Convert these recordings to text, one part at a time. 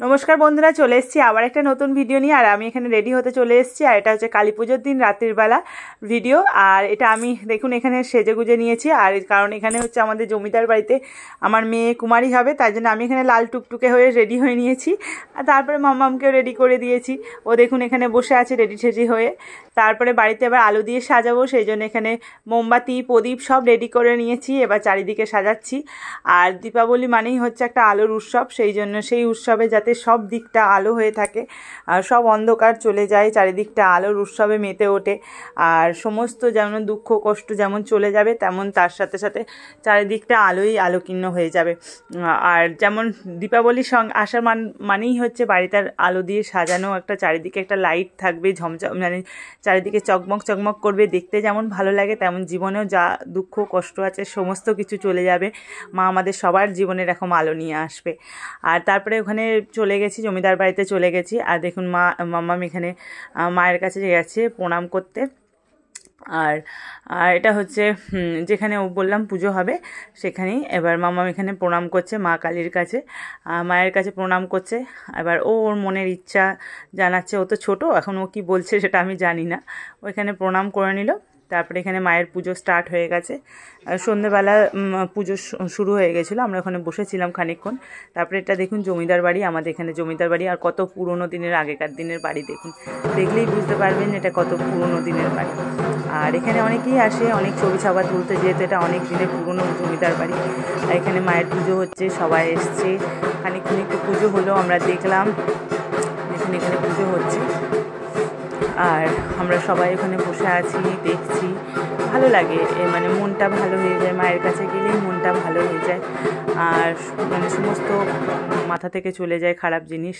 নমস্কার বন্ধুরা, চলে এসেছি আবার একটা নতুন ভিডিও নিয়ে। আর আমি এখানে রেডি হতে চলে এসেছি। আর এটা হচ্ছে কালী পুজোর দিন রাত্রির বেলা ভিডিও। আর এটা আমি দেখুন এখানে সেজেগুজে নিয়েছি। আর কারণ এখানে হচ্ছে আমাদের জমিদার বাড়িতে আমার মেয়ে কুমারী হবে, তাই জন্য আমি এখানে লাল টুকটুকে হয়ে রেডি হয়ে নিয়েছি। আর তারপরে মাম্মামকেও রেডি করে দিয়েছি। ও দেখুন এখানে বসে আছে রেডি ঠেডি হয়ে। তারপরে বাড়িতে এবার আলো দিয়ে সাজাবো, সেই জন্য এখানে মোমবাতি প্রদীপ সব রেডি করে নিয়েছি। এবার চারিদিকে সাজাচ্ছি। আর দীপাবলি মানেই হচ্ছে একটা আলোর উৎসব, সেই জন্য সেই উৎসবে যাতে সব দিকটা আলো হয়ে থাকে, আর সব অন্ধকার চলে যায়, চারিদিকটা আলোর উৎসবে মেতে ওঠে। আর সমস্ত যেমন দুঃখ কষ্ট যেমন চলে যাবে, তেমন তার সাথে সাথে চারিদিকটা আলোই আলোকীর্ণ হয়ে যাবে। আর যেমন দীপাবলির আসার মানেই হচ্ছে বাড়িটার আলো দিয়ে সাজানো, একটা চারিদিকে একটা লাইট থাকবে ঝমঝম, মানে চারিদিকে চকমক চকমক করবে, দেখতে যেমন ভালো লাগে তেমন জীবনেও যা দুঃখ কষ্ট আছে সমস্ত কিছু চলে যাবে। মা আমাদের সবার জীবনে এরকম আলো নিয়ে আসবে। আর তারপরে ওখানে চলে গেছি, জমিদার বাড়িতে চলে গেছি। আর দেখুন মাম্মাম এখানে মায়ের কাছে গেছে প্রণাম করতে। আর এটা হচ্ছে যেখানে বললাম পুজো হবে সেখানেই। এবার মাম্মাম এখানে প্রণাম করছে মা কালীর কাছে, মায়ের কাছে প্রণাম করছে। এবার ওর মনের ইচ্ছা জানাচ্ছে। ও তো ছোটো এখন, ও কী বলছে সেটা আমি জানি না। ও এখানে প্রণাম করে নিল। তারপরে এখানে মায়ের পুজো স্টার্ট হয়ে গেছে। সন্ধ্যেবেলা পুজো শুরু হয়ে গেছিলো, আমরা ওখানে বসেছিলাম খানিকক্ষণ। তারপরে এটা দেখুন জমিদার বাড়ি, আমাদের এখানে জমিদার বাড়ি। আর কত পুরনো দিনের আগেকার দিনের বাড়ি, দেখুন দেখলেই বুঝতে পারবেন এটা কত পুরনো দিনের বাড়ি। আর এখানে অনেকেই আসে অনেক ছবি ছাপা তুলতে, যেহেতু এটা অনেক দিনের পুরনো জমিদার বাড়ি। আর এখানে মায়ের পুজো হচ্ছে, সবাই এসছে, খানিকক্ষণ একটু পুজো হলো, আমরা দেখলাম। দেখুন এখানে পুজো হচ্ছে আর আমরা সবাই ওখানে বসে আছি, দেখছি, ভালো লাগে। মানে মনটা ভালো হয়ে যায়, মায়ের কাছে গেলেই মনটা ভালো হয়ে যায়। আর মানে সমস্ত মাথা থেকে চলে যায় খারাপ জিনিস।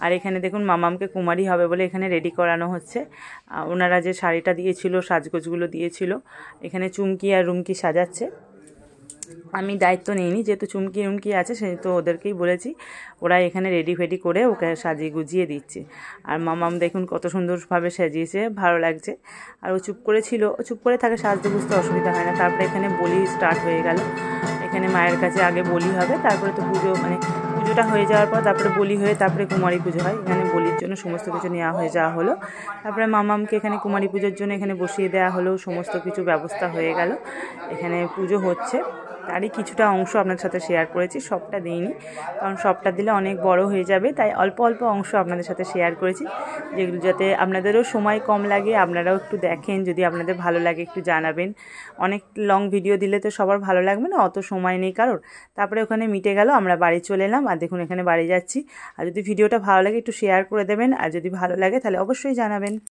আর এখানে দেখুন মামামকে কুমারী হবে বলে এখানে রেডি করানো হচ্ছে। ওনারা যে শাড়িটা দিয়েছিল, সাজগোজগুলো দিয়েছিল, এখানে চুমকি আর রুমকি সাজাচ্ছে। আমি দায়িত্ব নিইনি, যেহেতু চুমকি রুমকি আছে সেহেতু ওদেরকেই বলেছি। ওরা এখানে রেডি ফেডি করে ওকে সাজিয়ে গুজিয়ে দিচ্ছে। আর মামাম দেখুন কত সুন্দরভাবে সাজিয়েছে, ভালো লাগছে। আর ও চুপ করে ছিল, ও চুপ করে থাকে, সাজতে বুঝতে অসুবিধা হয় না। তারপরে এখানে বলি স্টার্ট হয়ে গেল। এখানে মায়ের কাছে আগে বলি হবে, তারপরে তো পুজো, মানে পুজোটা হয়ে যাওয়ার পর তারপরে বলি হয়ে তারপরে কুমারী পুজো হয়। এখানে বলির জন্য সমস্ত কিছু নেওয়া হয়ে যাওয়া হলো। তারপরে মামামকে এখানে কুমারী পুজোর জন্য এখানে বসিয়ে দেওয়া হলো, সমস্ত কিছু ব্যবস্থা হয়ে গেল। এখানে পুজো হচ্ছে, তারই কিছুটা অংশ আপনাদের সাথে শেয়ার করেছি, সবটা দিইনি, কারণ সবটা দিলে অনেক বড় হয়ে যাবে, তাই অল্প অল্প অংশ আপনাদের সাথে শেয়ার করেছি, যেগুলো যাতে আপনাদেরও সময় কম লাগে, আপনারাও একটু দেখেন। যদি আপনাদের ভালো লাগে একটু জানাবেন। অনেক লং ভিডিও দিলে তো সবার ভালো লাগবে না, অত সময় নেই কারোর। তারপরে ওখানে মিটে গেল, আমরা বাড়ি চলে এলাম। আর দেখুন এখানে বাড়ি যাচ্ছি। আর যদি ভিডিওটা ভালো লাগে একটু শেয়ার করে দেবেন, আর যদি ভালো লাগে তাহলে অবশ্যই জানাবেন।